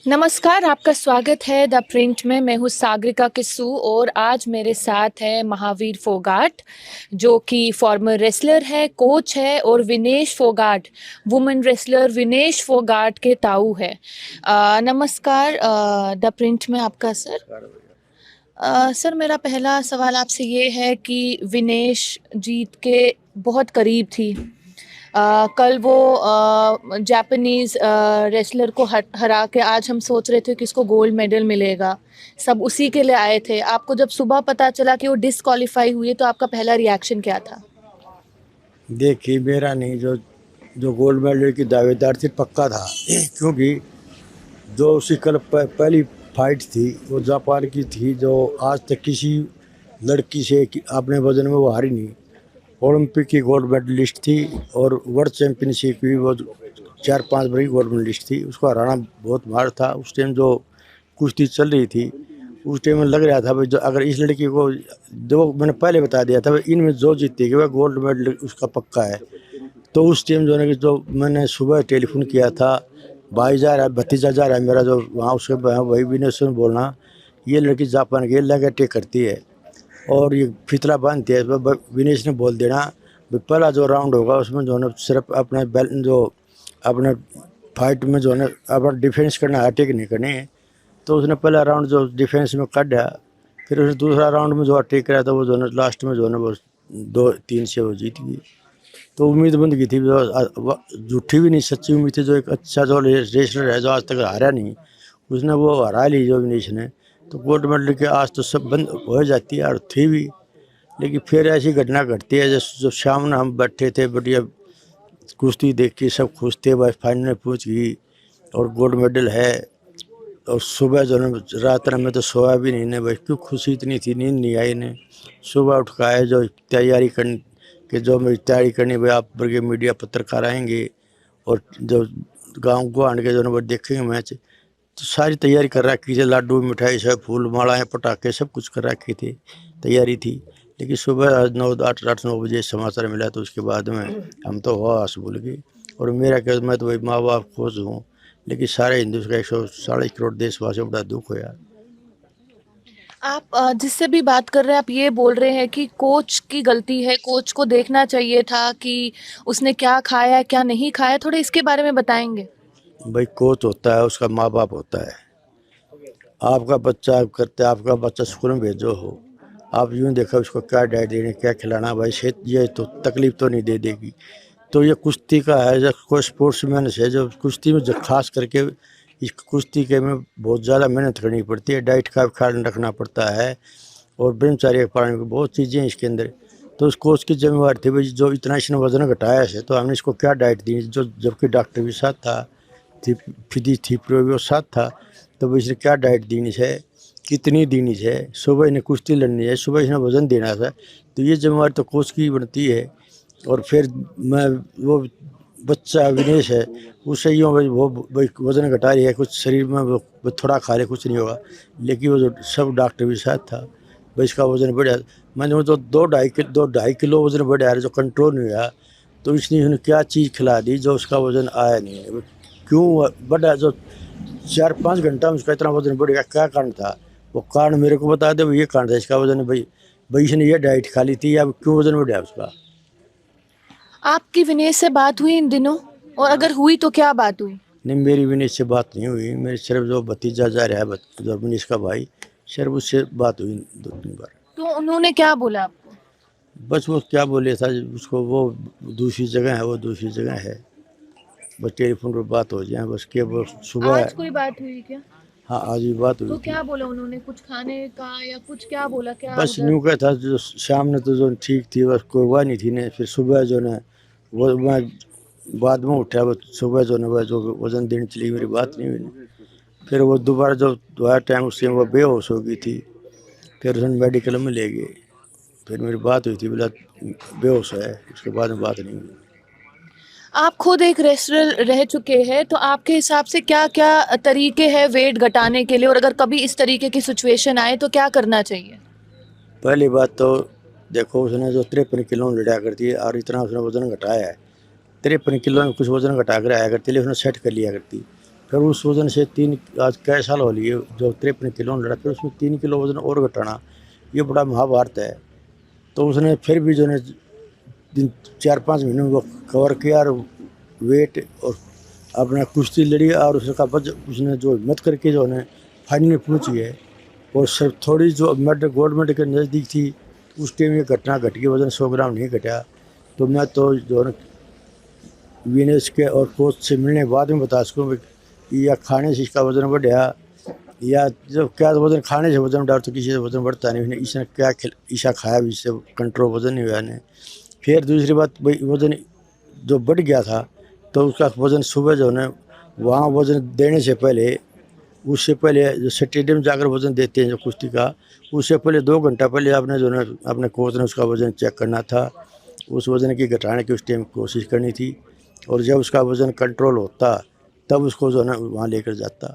नमस्कार, आपका स्वागत है द प्रिंट में। मैं हूँ सागरिका किस्सू और आज मेरे साथ है महावीर फोगाट, जो कि फॉर्मर रेसलर है, कोच है, और विनेश फोगाट, वुमेन रेसलर विनेश फोगाट के ताऊ है। नमस्कार द प्रिंट में आपका सर। सर, मेरा पहला सवाल आपसे ये है कि विनेश जीत के बहुत करीब थी। कल वो जापानीज़ रेसलर को हरा के आज हम सोच रहे थे कि इसको गोल्ड मेडल मिलेगा, सब उसी के लिए आए थे। आपको जब सुबह पता चला कि वो डिस्क्वालीफाई हुई तो आपका पहला रिएक्शन क्या था? देखिए, मेरा नहीं, जो जो गोल्ड मेडल की दावेदार थी पक्का था क्योंकि जो उसकी कल पहली फाइट थी वो जापान की थी, जो आज तक किसी लड़की से अपने वजन में वो हारी नहीं। ओलंपिक की गोल्ड मेडलिस्ट थी और वर्ल्ड चैंपियनशिप की वो 4-5 बार की गोल्ड मेडलिस्ट थी। उसको हराना बहुत मार था। उस टाइम जो कुश्ती चल रही थी उस टाइम में लग रहा था भाई, जो अगर इस लड़की को, जो मैंने पहले बता दिया था भाई, इनमें जो जीतेगी वह गोल्ड मेडल उसका पक्का है। तो उस टाइम जो है कि जो मैंने सुबह टेलीफोन किया था, भाई जा रहा है, भतीजा जा रहा है मेरा, जो वहाँ उसके वही विनेश ने बोलना, ये लड़की जापान की लग अटैक करती है और ये फितला बांधती है। विनेश ने बोल देना भाई, पहला जो राउंड होगा उसमें जो है सिर्फ अपने जो अपने फाइट में जो है अपना डिफेंस करना है, अटैक नहीं करनी है। तो उसने पहला राउंड जो डिफेंस में काटा, फिर उसने दूसरा राउंड में जो अटैक करा था वो जो है लास्ट में जो है वो 2-3 से वो जीत गई। तो उम्मीद बंद की थी, झूठी भी नहीं सच्ची उम्मीद थी। जो एक अच्छा जो रेसलर है जो आज तक हारा नहीं, उसने वो हरा ली जो विनेश ने। तो गोल्ड मेडल के आज तो सब बंद हो जाती है, और थी भी। लेकिन फिर ऐसी घटना घटती है, जब शाम में हम बैठे थे बढ़िया कुश्ती देख के सब खुश थे, बस फाइनल में पहुँच गई और गोल्ड मेडल है। और सुबह जो है रात में तो सोया भी नहीं ने, भाई क्यों खुशी इतनी थी, नींद नहीं आई ने। सुबह उठ कर आए, जो तैयारी करनी कि जो मेरी तैयारी करनी भाई, आप बल्कि मीडिया पत्रकार आएंगे और जो गाँव को आने के जो है वो देखेंगे मैच। तो सारी तैयारी कर रखी थी, लड्डू मिठाई सब, फूल मालाएँ पटाखे सब कुछ कर रखी थी, तैयारी थी। लेकिन सुबह 9 8 9 बजे समाचार मिला, तो उसके बाद में हम तो होश भूल गए। और मेरा क्या, मैं तो भाई माँ बाप खुश हूँ, लेकिन सारे हिंदुस्तान का 140 करोड़ देशवासियों को बड़ा दुख हो यार। आप जिससे भी बात कर रहे हैं, आप ये बोल रहे हैं कि कोच की गलती है, कोच को देखना चाहिए था कि उसने क्या खाया, क्या नहीं खाया। थोड़े इसके बारे में बताएंगे? भाई कोच होता है, उसका माँ बाप होता है। आपका बच्चा आप करते, आपका बच्चा स्कूल में भेजो हो, आप यूँ देखो उसको क्या डाइट देनी, क्या खिलाना, भाई सेहत ये तो तकलीफ तो नहीं दे देगी। तो ये कुश्ती का है, जो कोई स्पोर्ट्समैन है, जो कुश्ती में जो खास करके इस कुश्ती के में बहुत ज़्यादा मेहनत करनी पड़ती है, डाइट का ख्याल रखना पड़ता है और ब्रह्मचार्य का पालन, बहुत चीज़ें हैं इसके अंदर। तो उस कोच की जिम्मेवारी थी भाई, जो इतना इसने वजन घटाया है तो हमने इसको क्या डाइट दी, जो जबकि डॉक्टर भी साथ था, थी फिजियोथेरेपी भी वो साथ था। तो भाई इसने क्या डाइट देनी है, कितनी देनी है, सुबह इन्हें कुश्ती लड़नी है, सुबह इसने वजन देना था। तो ये जिम्मेवारी तो कोच की बनती है। और फिर मैं, वो बच्चा विनेश है, उससे यूँ भाई वो भाई वजन घटा रही है, कुछ शरीर में वो थोड़ा खा ले कुछ नहीं होगा। लेकिन वो जो सब डॉक्टर भी साथ था, भाई इसका वजन बढ़ा। मैंने वो तो 2-2.5 किलो वजन बढ़ा है जो कंट्रोल नहीं हुआ। तो इसने उसने क्या चीज़ खिला दी जो उसका वजन आया नहीं है, क्यों बढ़ा, जो 4-5 घंटा में उसका इतना वजन बढ़ गया, क्या कारण था? वो कारण मेरे को बता दे, ये कारण था इसका वजन, भाई भाई इसने ये डाइट खा ली थी, या क्यों वजन बढ़ा उसका। आपकी विनेश से बात हुई इन दिनों? और अगर हुई तो क्या बात हुई? नहीं, मेरी विनीत से बात नहीं हुई। मेरी सिर्फ जो भतीजा जा रहा है, जो विनीत का भाई, सिर्फ उससे बात हुई 2-3 बार। तो उन्होंने क्या बोला आपको? बस वो क्या बोले था, उसको वो दूसरी जगह है, वो दूसरी जगह है, बस टेलीफोन पर बात हो जाए बस, के वो सुबह। आज कोई बात हुई क्या? हाँ, आज भी बात हुई तो थी। क्या बोला उन्होंने, कुछ खाने का या कुछ क्या बोला, क्या बस उधर? यूँ का था, जो शाम ने तो जो ठीक थी, बस कोई हुआ नहीं थी ने। फिर सुबह जो ने वो मैं बाद में उठा, वो सुबह जो ने वो जो वजन देने चली, मेरी बात नहीं हुई। फिर वो दोबारा जो दोबारा टाइम उससे वो बेहोश हो गई थी, फिर उसने मेडिकल में ले गए। फिर मेरी बात हुई थी, बोला बेहोश है, उसके बाद में बात नहीं हुई। आप खुद एक रेस्टोरेंट रह चुके हैं, तो आपके हिसाब से क्या-क्या तरीके हैं वेट घटाने के लिए, और अगर कभी इस तरीके की सिचुएशन आए तो क्या करना चाहिए? पहली बात तो देखो, उसने जो 53 किलो लड़ा करती है और इतना उसने वजन घटाया है, 53 किलो में कुछ वजन घटा कर आया करती, लेकिन उसने सेट कर लिया करती। फिर उस वजन से 3 आज कई साल हो लिए जो 53 किलो लड़ा, फिर उसमें 3 किलो वजन और घटाना, ये बड़ा महाभारत है। तो उसने फिर भी जो है 4-5 महीने वो कवर किया और वेट और अपना कुश्ती लड़ी और उसका उसने जो हिम्मत करके जो है फाइनल में पहुंची है। और सब थोड़ी जो गोल्ड मेडल के नज़दीक थी उस टाइम ये घटना घट गई, वजन 100 ग्राम नहीं घटा। तो मैं तो जो है विनेश के और कोच से मिलने के बाद में बता सकूँ कि या खाने से इसका वजन बढ़ा या जब क्या वजन खाने से वजन बढ़ा, तो किसी से वजन बढ़ता नहीं। इसने क्या ईशा खाया भी इससे कंट्रोल वजन नहीं हुआ ने। फिर दूसरी बात भाई वजन जो बढ़ गया था तो उसका वजन सुबह जो है वहाँ वजन देने से पहले, उससे पहले जो स्टेडियम जाकर वजन देते हैं जो कुश्ती का, उससे पहले 2 घंटा पहले आपने जो है अपने कोच ने उसका वजन चेक करना था। उस वजन की घटाने की उस टाइम कोशिश करनी थी और जब उसका वजन कंट्रोल होता तब उसको जो है वहाँ लेकर जाता।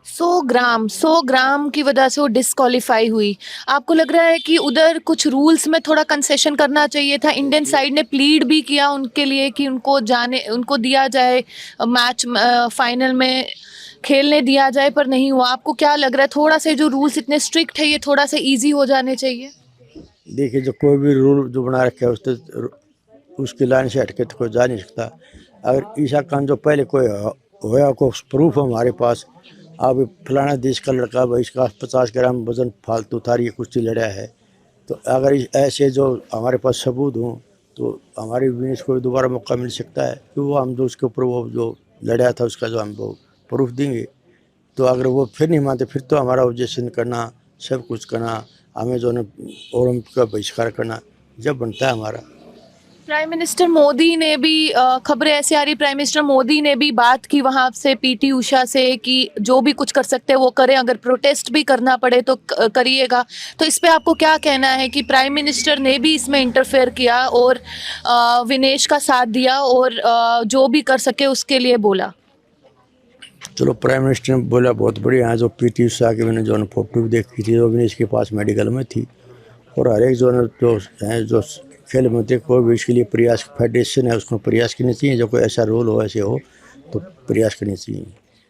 100 ग्राम की वजह से वो डिस्क्वालीफाई हुई। आपको लग रहा है कि उधर कुछ रूल्स में थोड़ा कंसेशन करना चाहिए था? इंडियन साइड ने प्लीड भी किया उनके लिए कि उनको दिया जाए मैच, फाइनल में खेलने दिया जाए, पर नहीं हुआ। आपको क्या लग रहा है, थोड़ा सा जो रूल्स इतने स्ट्रिक्ट है ये थोड़ा सा इजी हो जाने चाहिए? देखिए जो कोई भी रूल जो बना रखे है उसकी लाइन से हटके तो कोई जा नहीं सकता। अगर ईशा खान जो पहले कोई होया को प्रूफ है हमारे पास, अब फलाना देश का लड़का भाई इसका 50 ग्राम वजन फालतू उतारी कुश्ती लड़ा है, तो अगर ऐसे जो हमारे पास सबूत हों तो हमारे विनेश को दोबारा मौका मिल सकता है कि वो हम जो उसके ऊपर वो जो लड़ा था उसका जो हम वो प्रूफ देंगे। तो अगर वो फिर नहीं मानते फिर तो हमारा ऑब्जेक्शन करना, सब कुछ करना, हमें जो है ओलंपिक का बहिष्कार करना जब बनता है हमारा। प्राइम मिनिस्टर मोदी ने भी खबरें ऐसी आ रही, प्राइम मिनिस्टर मोदी ने भी बात की वहाँ से पीटी उषा से कि जो भी कुछ कर सकते हैं वो करें, अगर प्रोटेस्ट भी करना पड़े तो करिएगा। तो इस पे आपको क्या कहना है कि प्राइम मिनिस्टर ने भी इसमें इंटरफेयर किया और विनेश का साथ दिया और जो भी कर सके उसके लिए बोला? चलो प्राइम मिनिस्टर ने बोला बहुत बढ़िया है। जो पीटी उषा की मैंने जो फोटो भी देखी थी, जो विनेश के पास मेडिकल में थी, और हर एक जो है जो खेल मंत्री को भी इसके लिए प्रयास, फेडरेशन है उसको प्रयास करने चाहिए। जो कोई ऐसा रोल हो ऐसे हो तो प्रयास करने चाहिए।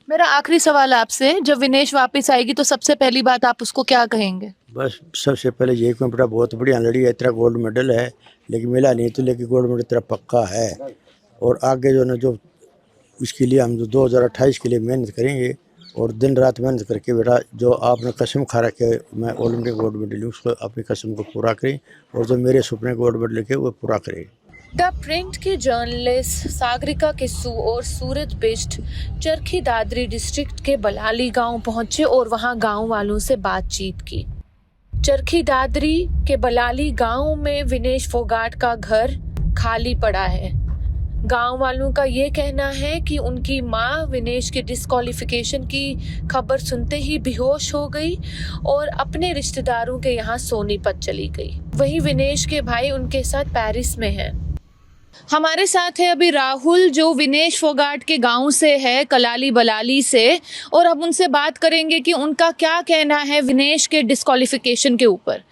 मेरा आखिरी सवाल आपसे, जब विनेश वापस आएगी तो सबसे पहली बात आप उसको क्या कहेंगे? बस सबसे पहले यही कोई बेटा बहुत बढ़िया लड़ी है, तेरा गोल्ड मेडल है लेकिन मिला नहीं तो लेकिन गोल्ड मेडल तेरा पक्का है। और आगे जो ना जो इसके लिए हम जो 2028 के लिए मेहनत करेंगे और दिन रात मेहनत करके बेटा जो आपने कसम खा रखे मैं ओलंपिक गोल्ड मेडल लूँ, उसको अपनी कसम को पूरा करें और जो मेरे सपने गोल्ड मेडल लिखे वो पूरा करें। द प्रिंट की जर्नलिस्ट सागरिका किस्सू और सूरज बिष्ट चरखी दादरी डिस्ट्रिक्ट के बलाली गांव पहुंचे और वहां गांव वालों से बातचीत की। चरखी दादरी के बलाली गांव में विनेश फोगाट का घर खाली पड़ा है। गांव वालों का ये कहना है कि उनकी मां विनेश के डिस्क्वालिफिकेशन की खबर सुनते ही बेहोश हो गई और अपने रिश्तेदारों के यहाँ सोनीपत चली गई। वहीं विनेश के भाई उनके साथ पेरिस में हैं। हमारे साथ है अभी राहुल, जो विनेश फोगाट के गांव से है, कलाली बलाली से, और अब उनसे बात करेंगे कि उनका क्या कहना है विनेश के डिस्क्वालिफिकेशन के ऊपर।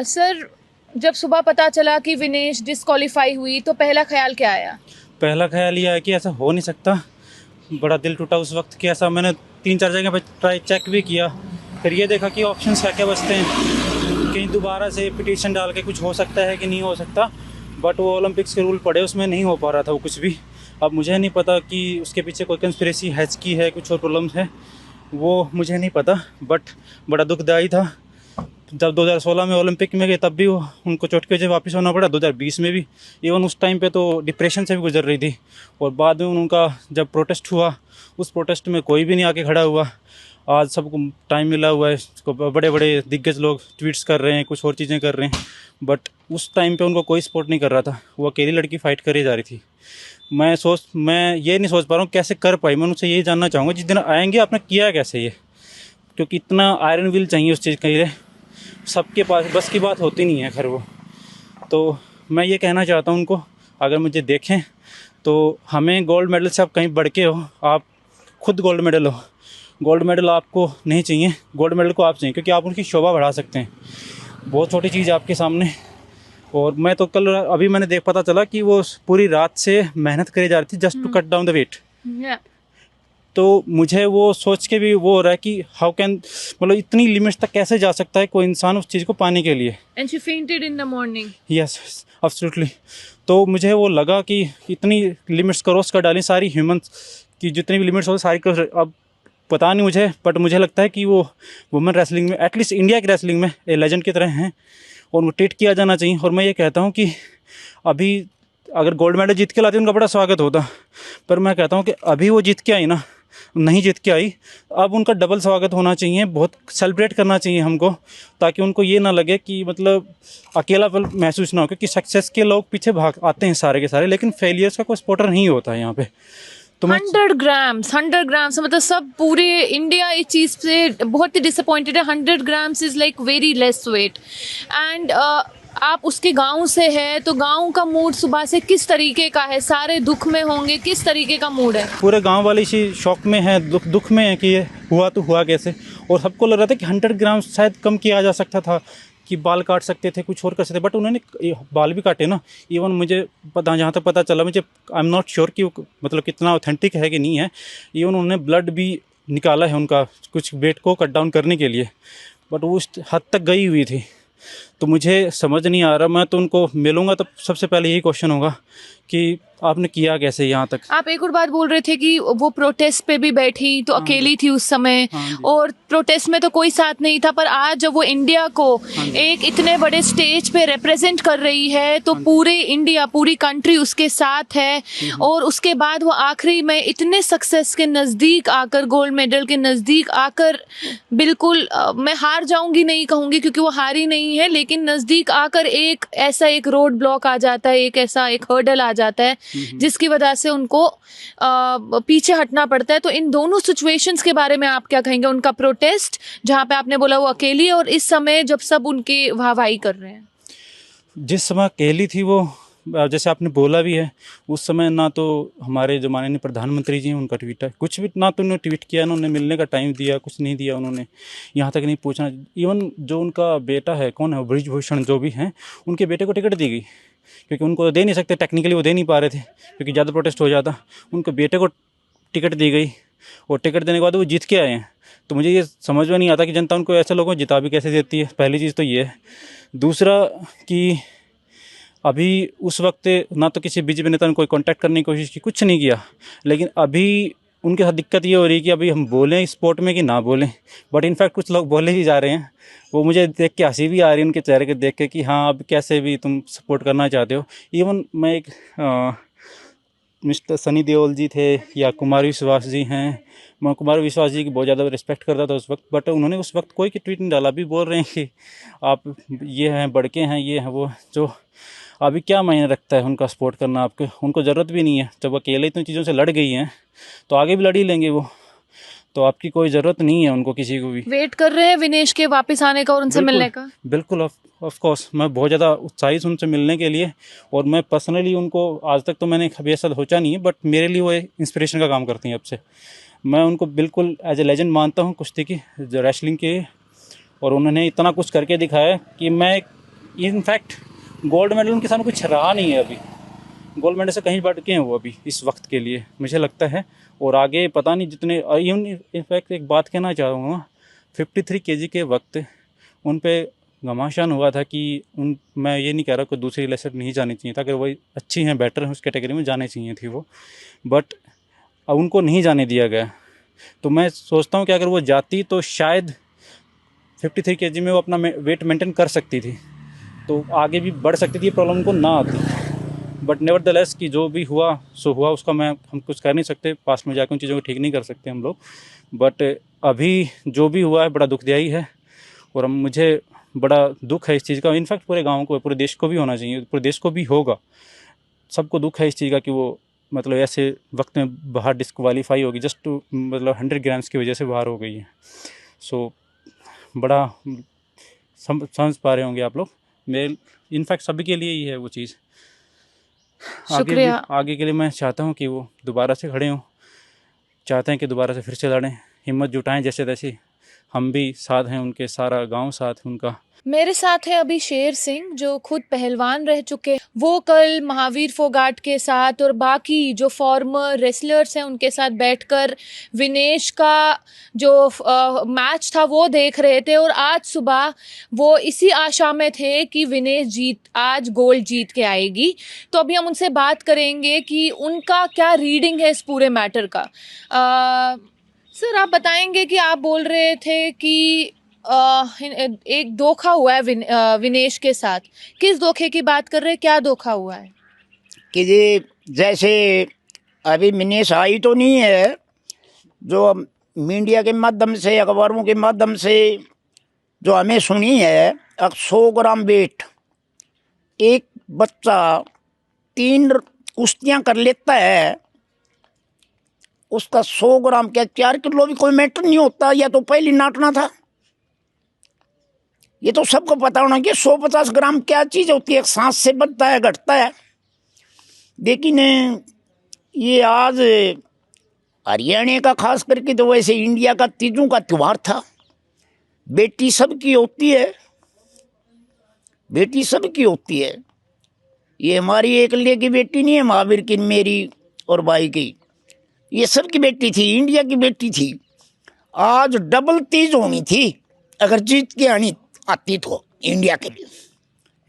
सर, जब सुबह पता चला कि विनेश डिस्क्वालीफाई हुई तो पहला ख्याल क्या आया? पहला ख्याल ये आया कि ऐसा हो नहीं सकता। बड़ा दिल टूटा उस वक्त कि ऐसा। मैंने 3-4 जगह पर चेक भी किया, फिर ये देखा कि ऑप्शंस क्या क्या बचते हैं, कहीं दोबारा से पिटीशन डाल के कुछ हो सकता है कि नहीं हो सकता। बट वो ओलंपिक्स के रूल पड़े, उसमें नहीं हो पा रहा था वो कुछ भी। अब मुझे नहीं पता कि उसके पीछे कोई कंस्पिरेसी हैच की है, कुछ और प्रॉब्लम्स है, वो मुझे नहीं पता। बट बड़ा दुखदायी था। जब 2016 में ओलंपिक में गए तब भी उनको चोट की वजह वापस होना पड़ा, 2020 में भी। इवन उस टाइम पे तो डिप्रेशन से भी गुजर रही थी। और बाद में उनका जब प्रोटेस्ट हुआ, उस प्रोटेस्ट में कोई भी नहीं आके खड़ा हुआ। आज सबको टाइम मिला हुआ है, बड़े बड़े दिग्गज लोग ट्वीट्स कर रहे हैं, कुछ और चीज़ें कर रहे हैं, बट उस टाइम पे उनको कोई सपोर्ट नहीं कर रहा था। वो अकेली लड़की फ़ाइट करी जा रही थी। मैं ये नहीं सोच पा रहा हूँ कैसे कर पाई। मैं उनसे यही जानना चाहूँगा जिस दिन आएंगे आपने किया कैसे ये, क्योंकि इतना आयरन विल चाहिए उस चीज़ के लिए। सबके पास बस की बात होती नहीं है। खैर वो तो मैं ये कहना चाहता हूँ उनको, अगर मुझे देखें तो हमें गोल्ड मेडल से आप कहीं बढ़ के हो, आप खुद गोल्ड मेडल हो। गोल्ड मेडल आपको नहीं चाहिए, गोल्ड मेडल को आप चाहिए, क्योंकि आप उनकी शोभा बढ़ा सकते हैं। बहुत छोटी चीज़ है आपके सामने। और मैं तो कल अभी मैंने पता चला कि वो पूरी रात से मेहनत करी जा रही थी just to cut down the weight. तो मुझे वो सोच के भी वो हो रहा है कि हाउ कैन, मतलब इतनी लिमिट्स तक कैसे जा सकता है कोई इंसान उस चीज़ को पाने के लिए। And she fainted in the morning. Yes, absolutely. तो मुझे वो लगा कि इतनी लिमिट्स क्रॉस कर डाली सारी ह्यूमंस की, जितनी भी लिमिट्स हो सारी क्रॉस। अब पता नहीं मुझे, बट मुझे लगता है कि वो वुमेन रेसलिंग में, एटलीस्ट इंडिया की रेसलिंग में ए लेजेंड की तरह हैं और उनको ट्रीट किया जाना चाहिए। और मैं ये कहता हूँ कि अभी अगर गोल्ड मेडल जीत के लाती उनका बड़ा स्वागत होता, पर मैं कहता हूँ कि अभी वो जीत के आई ना, नहीं जीत के आई, अब उनका डबल स्वागत होना चाहिए, बहुत सेलिब्रेट करना चाहिए हमको, ताकि उनको ये ना लगे कि मतलब अकेलापन महसूस ना हो, क्योंकि सक्सेस के लोग पीछे भाग आते हैं सारे के सारे, लेकिन फेलियर्स का कोई सपोर्टर नहीं होता है यहाँ पे। तो मैं 100 ग्राम्स मतलब सब पूरे इंडिया इस चीज़ से बहुत ही डिसअपॉइंटेड है। 100 grams is like very less weight. And आप उसके गांव से है, तो गांव का मूड सुबह से किस तरीके का है? सारे दुख में होंगे, किस तरीके का मूड है? पूरे गांव वाले इसी शौक में है, दुख में है कि ये हुआ तो हुआ कैसे। और सबको लग रहा था कि 100 ग्राम शायद कम किया जा सकता था, कि बाल काट सकते थे, कुछ और कर सकते थे, बट उन्होंने बाल भी काटे ना। इवन मुझे पता, जहाँ तक पता चला मुझे, आई एम नॉट श्योर कि मतलब कितना ऑथेंटिक है कि नहीं है, इवन उन्होंने ब्लड भी निकाला है उनका कुछ वेट को कट डाउन करने के लिए, बट वो उस हद तक गई हुई थी। तो मुझे समझ नहीं आ रहा, मैं तो उनको मिलूंगा तो सबसे पहले यही क्वेश्चन होगा कि आपने किया कैसे यहाँ तक। आप एक और बात बोल रहे थे कि वो प्रोटेस्ट पे भी बैठी तो अकेली थी उस समय, और प्रोटेस्ट में तो कोई साथ नहीं था, पर आज जब वो इंडिया को एक इतने बड़े स्टेज पे रिप्रेजेंट कर रही है, तो पूरे इंडिया, पूरी कंट्री उसके साथ है। और उसके बाद वो आखिरी में इतने सक्सेस के नज़दीक आकर, गोल्ड मेडल के नज़दीक आकर, बिल्कुल मैं हार जाऊंगी नहीं कहूँगी क्योंकि वो हारी नहीं है, लेकिन नज़दीक आकर एक ऐसा एक रोड ब्लॉक आ जाता है, एक ऐसा एक हर्डल आ जाता है जिसकी वजह से उनको पीछे हटना पड़ता है। तो इन दोनों सिचुएशंस के बारे में आप क्या कहेंगे? उनका प्रोटेस्ट जहाँ पे आपने बोला वो अकेली, और इस समय जब सब उनकी वाहवाही कर रहे हैं। जिस समय अकेली थी वो, जैसे आपने बोला भी है, उस समय ना तो हमारे जो माननीय प्रधानमंत्री जी हैं उनका ट्वीट है, कुछ भी ना तो उन्होंने ट्वीट किया, ना उन्होंने मिलने का टाइम दिया, कुछ नहीं दिया उन्होंने, यहाँ तक नहीं पूछना। इवन जो उनका बेटा है, कौन है, ब्रिजभूषण जो भी हैं, उनके बेटे को टिकट दी गई, क्योंकि उनको तो दे नहीं सकते, टेक्निकली वो दे नहीं पा रहे थे क्योंकि ज़्यादा प्रोटेस्ट हो जाता। उनके बेटे को टिकट दी गई और टिकट देने के बाद वो जीत के आए हैं। तो मुझे ये समझ में नहीं आता कि जनता उनको ऐसे लोगों को जिता भी कैसे देती है। पहली चीज़ तो ये है। दूसरा कि अभी उस वक्त ना तो किसी बीजेपी नेता ने कोई कांटेक्ट करने की कोशिश की, कुछ नहीं किया, लेकिन अभी उनके साथ दिक्कत ये हो रही है कि अभी हम बोलें स्पोर्ट में कि ना बोलें, बट इनफैक्ट कुछ लोग बोले ही जा रहे हैं। वो मुझे देख के हंसी भी आ रही है उनके चेहरे के देख के कि हाँ अब कैसे भी तुम सपोर्ट करना चाहते हो। इवन मैं एक मिस्टर सनी देओल जी थे या कुमार विश्वास जी हैं, मैं कुमार विश्वास जी की बहुत ज़्यादा रिस्पेक्ट करता था उस वक्त, बट उन्होंने उस वक्त कोई ट्वीट नहीं डाला। अभी बोल रहे हैं कि आप ये हैं, बड़के हैं, ये हैं वो, जो अभी क्या मायने रखता है उनका सपोर्ट करना आपके, उनको ज़रूरत भी नहीं है। जब अकेले इतनी चीज़ों से लड़ गई हैं तो आगे भी लड़ ही लेंगे वो, तो आपकी कोई ज़रूरत नहीं है उनको किसी को भी। वेट कर रहे हैं विनेश के वापस आने का और उनसे मिलने का? बिल्कुल, ऑफ कोर्स मैं बहुत ज़्यादा उत्साहित उनसे मिलने के लिए, और मैं पर्सनली उनको, आज तक तो मैंने कभी ऐसा सोचा नहीं है, बट मेरे लिए वो इंस्पिरेशन का काम करती हैं अब से। मैं उनको बिल्कुल एज ए लेजेंड मानता हूँ कुश्ती की, जो रेसलिंग के, और उन्होंने इतना कुछ करके दिखाया कि मैं इनफैक्ट गोल्ड मेडल उनके सामने कुछ रहा नहीं है अभी। गोल्ड मेडल से कहीं बढ़ के हैं वो अभी इस वक्त के लिए, मुझे लगता है। और आगे पता नहीं जितने, इवन इनफैक्ट एक बात कहना चाहूँगा, 53 kg के वक्त उन पे घमासान हुआ था कि मैं ये नहीं कह रहा कि दूसरी लेसर नहीं जानी चाहिए था, अगर वही अच्छी हैं, बेटर हैं, उस कैटेगरी में जाने चाहिए थी वो, बट अब उनको नहीं जाने दिया गया। तो मैं सोचता हूँ कि अगर वो जाती तो शायद 53 kg में वो अपना वेट मेंटेन कर सकती थी, तो आगे भी बढ़ सकती थी, ये प्रॉब्लम उनको ना आती। बट नेवरदलेस कि जो भी हुआ सो हुआ, उसका हम कुछ कर नहीं सकते, पास में जाकर उन चीज़ों को ठीक नहीं कर सकते हम लोग। बट अभी जो भी हुआ है बड़ा दुखदायी है, और मुझे बड़ा दुख है इस चीज़ का। इनफैक्ट पूरे गाँव को, पूरे देश को भी होना चाहिए, पूरे देश को भी होगा, सबको दुख है इस चीज़ का कि वो मतलब ऐसे वक्त में बाहर डिस्क्वालीफाई होगी, जस्ट टू मतलब 100 ग्राम्स की वजह से बाहर हो गई है। सो बड़ा समझ पा रहे होंगे आप लोग, मेरे इनफैक्ट सभी के लिए ही है वो चीज़। आगे के लिए मैं चाहता हूँ कि वो दोबारा से खड़े हों, चाहते हैं कि दोबारा से फिर से लड़ें, हिम्मत जुटाएं जैसे तैसे। हम भी साथ हैं उनके, सारा गांव साथ है उनका, मेरे साथ है अभी शेर सिंह जो खुद पहलवान रह चुके। वो कल महावीर फोगाट के साथ और बाकी जो फॉर्मर रेसलर्स हैं उनके साथ बैठकर विनेश का जो मैच था वो देख रहे थे, और आज सुबह वो इसी आशा में थे कि विनेश आज गोल्ड जीत के आएगी। तो अभी हम उनसे बात करेंगे कि उनका क्या रीडिंग है इस पूरे मैटर का। सर, आप बताएंगे कि आप बोल रहे थे कि एक धोखा हुआ है विनेश के साथ। किस धोखे की बात कर रहे हैं, क्या धोखा हुआ है? कि ये जैसे अभी विनेश आई तो नहीं है, जो मीडिया के माध्यम से, अखबारों के माध्यम से जो हमें सुनी है, 100 ग्राम वेट एक बच्चा 3 कुश्तियाँ कर लेता है, उसका 100 ग्राम क्या 4 किलो भी कोई मैटर नहीं होता। या तो पहली नाटना था, ये तो सबको पता होना कि 150 ग्राम क्या चीज़ होती है, सांस से बढ़ता है घटता है। लेकिन ये आज हरियाणा का खास करके, तो वैसे इंडिया का तीजों का त्यौहार था। बेटी सबकी होती है, बेटी सबकी होती है। ये हमारी एकल्य की बेटी नहीं है, महावीर की, मेरी और भाई की, ये सबकी बेटी थी, इंडिया की बेटी थी। आज डबल तीज होनी थी अगर जीत के आती तो इंडिया के लिए।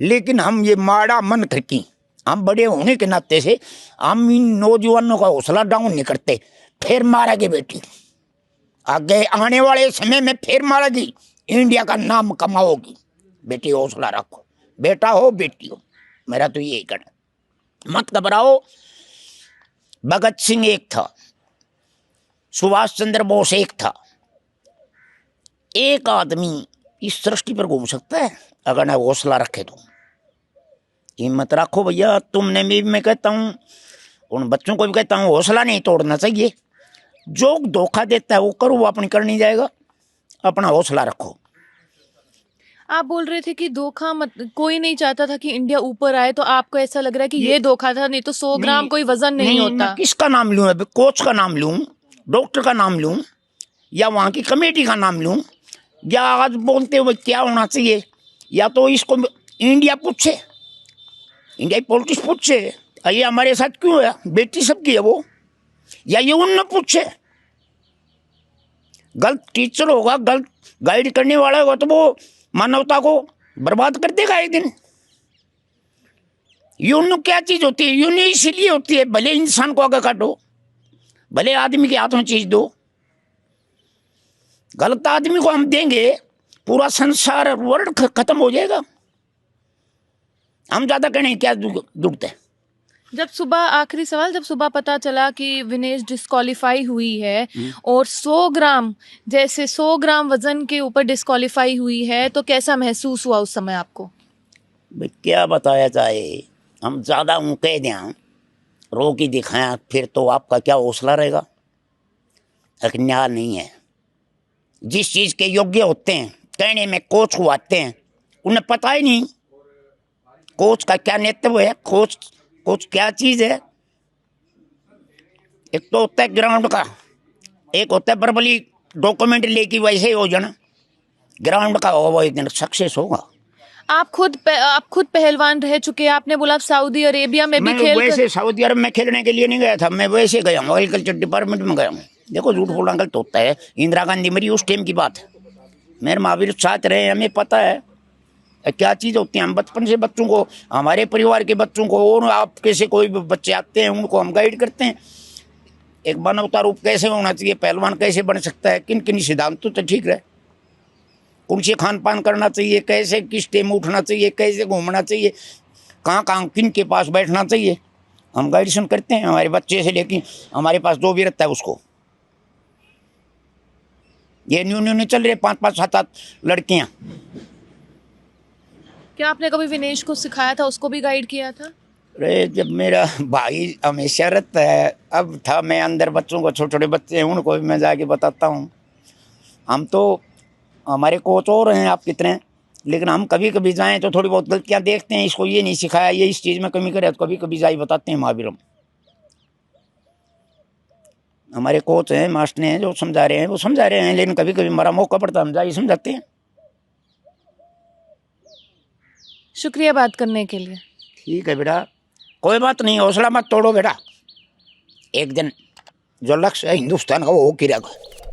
लेकिन हम ये माड़ा मन करके, हम बड़े होने के नाते से हम इन नौजवानों का हौसला डाउन नहीं करते। फिर मारेगी बेटी, आगे आने वाले समय में फिर मारेगी, इंडिया का नाम कमाओगी। बेटी हौसला रखो, बेटा हो बेटी हो, मेरा तो यही कहना। मत घबराओ। भगत सिंह एक था, सुभाष चंद्र बोस एक था। एक आदमी इस सृष्टि पर घूम सकता है अगर ना हौसला रखे तो। हिम्मत रखो भैया। तुमने भी, मैं कहता हूँ, उन बच्चों को भी कहता हूँ, हौसला नहीं तोड़ना चाहिए। जो धोखा देता है वो करो, वो अपनी कर नहीं जाएगा। अपना हौसला रखो। आप बोल रहे थे कि धोखा कोई नहीं चाहता था कि इंडिया ऊपर आए, तो आपको ऐसा लग रहा है कि ये धोखा था, नहीं तो 100 ग्राम कोई वजन नहीं होता। मैं किसका नाम लूँ अभी? कोच का नाम लूँ, डॉक्टर का नाम लूँ, या वहाँ की कमेटी का नाम लूँ, या आज बोलते हुए क्या होना चाहिए? या तो इसको इंडिया पूछे, इंडिया की पॉलिटिक्स पूछे, ये हमारे साथ क्यों है, बेटी सबकी है वो, या ये उन पूछे। गलत टीचर होगा, गलत गाइड करने वाला होगा, तो वो मानवता को बर्बाद कर देगा एक दिन। यून क्या चीज होती है? यून इसीलिए होती है, भले इंसान को आगे काटो, भले आदमी के हाथ में चीज दो। गलत आदमी को हम देंगे, पूरा संसार वर्ल्ड खत्म हो जाएगा। हम ज्यादा कहने क्या दुखते। जब सुबह, आखिरी सवाल, जब सुबह पता चला कि विनेश डिस्क्वालीफाई हुई है और 100 ग्राम, जैसे 100 ग्राम वजन के ऊपर डिस्क्वालीफाई हुई है, तो कैसा महसूस हुआ उस समय आपको? क्या बताया जाए, हम ज्यादा कह दें, रो के दिखाया, फिर तो आपका क्या हौसला रहेगा? न्याय नहीं है। जिस चीज के योग्य होते हैं, कहने में कोच को आते हैं, उन्हें पता ही नहीं कोच का क्या नेतृत्व है, कोच क्या चीज है। एक तो होता है ग्राउंड का, एक होता है वर्बली डॉक्यूमेंट लेके वैसे ही हो जाना। ग्राउंड का हो, वो एक दिन सक्सेस होगा। आप खुद पहलवान रह चुके हैं, आपने बोला सऊदी अरेबिया में भी खेल। वैसे सऊदी अरब में खेलने के लिए नहीं गया था, मैं वैसे गया हूँ, एग्रीकल्चर डिपार्टमेंट में गया हूँ। देखो, झूठ बोलना गलत होता है। इंदिरा गांधी मरी उस टाइम की बात है, मेरे महावीर साथ रहे, हमें पता है क्या चीज़ होती है। हम बचपन से बच्चों को, हमारे परिवार के बच्चों को, और आप कैसे कोई बच्चे आते हैं उनको हम गाइड करते हैं। एक मानवता रूप कैसे होना चाहिए, पहलवान कैसे बन सकता है, किन किन सिद्धांतों तो ठीक रहे, कौन से खान पान करना चाहिए, कैसे किस टाइम उठना चाहिए, कैसे घूमना चाहिए, कहाँ कहाँ किन के पास बैठना चाहिए, हम गाइडेशन करते हैं हमारे बच्चे से। लेकिन हमारे पास जो भी रहता है उसको, ये न्यू चल रहे 5-5, 7-7 लड़कियाँ। क्या आपने कभी विनेश को सिखाया था, उसको भी गाइड किया था? अरे जब मेरा भाई हमेशा रहता है, अब था मैं अंदर, बच्चों को, छोटे छोटे बच्चे हैं उनको भी मैं जाके बताता हूँ। हम तो, हमारे कोच और हैं आप कितने, लेकिन हम कभी कभी जाएं तो थोड़ी बहुत गलतियाँ देखते हैं, इसको ये नहीं सिखाया, ये इस चीज़ में कमी करे, तो कभी कभी जाए बताते हैं महावीर। हमारे कोच हैं, मास्टर हैं, जो समझा रहे हैं वो समझा रहे हैं, लेकिन कभी कभी हमारा मौका पड़ता है, हम जाइए समझाते हैं। शुक्रिया बात करने के लिए। ठीक है बेटा, कोई बात नहीं, हौसला मत तोड़ो बेटा, एक दिन जो लक्ष्य है हिंदुस्तान का वो हो के रहेगा।